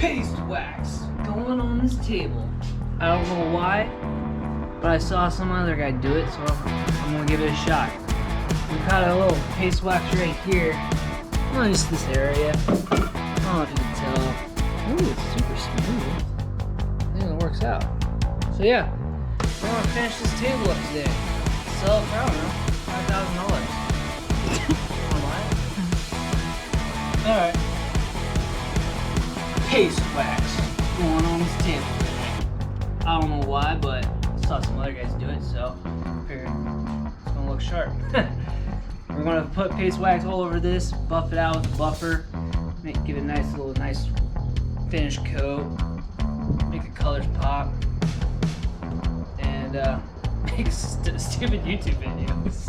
paste wax going on this table. I don't know why, but I saw some other guy do it, so I'm gonna give it a shot. We've got a little paste wax right here. Well, just this area. I don't know if you can tell. Ooh, it's super smooth. I think it works out. So yeah, we're gonna finish this table up today. Sell it for, I don't know, $5,000. Alright. Paste wax going on this table today. I don't know why, but I saw some other guys do it, so I figured it's gonna look sharp. We're gonna put paste wax all over this, buff it out with a buffer, give it a nice finish coat, make the colors pop, and make stupid YouTube videos.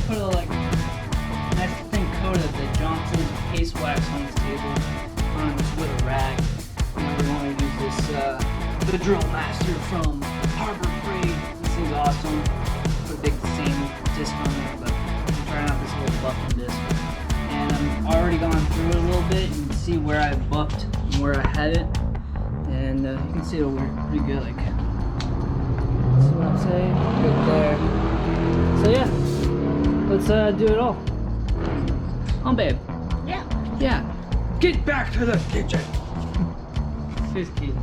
Put a nice thin coat of the Johnson's paste wax on this table, just with a rag. And we're going to use this the Drill Master from Harbor Freight. This thing's awesome. Put a big same disc on there, but I'm trying out this little buffing disc. And I'm already gone through it a little bit. You can see where I buffed and where I had it, and you can see it'll work pretty good. Like, see what I'm saying? Right there. So yeah. Let's do it all. Babe. Yeah. Yeah. Get back to the kitchen. Just kidding.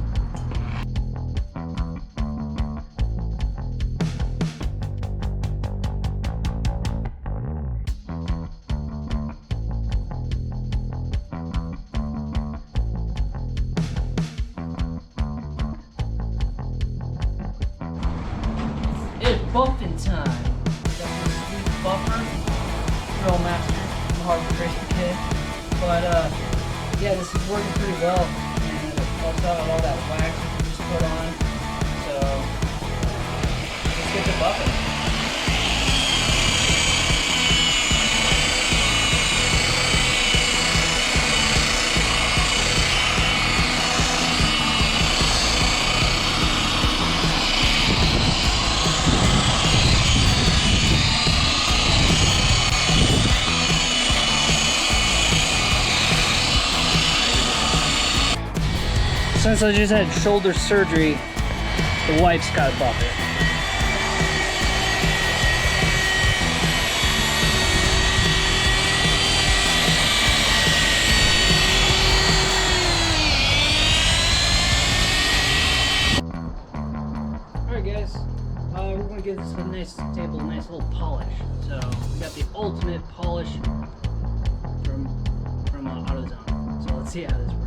It's buffing time. Buffer, Drill Master, from Harbor Freight kit. But yeah, this is working pretty well, and it helps out with all that wax that we just put on. So let's get to buffing. Since I just had shoulder surgery, the wife's got to buff it. Alright guys, we're going to give this a nice table, a nice little polish. So we got the ultimate polish from AutoZone. So let's see how this works.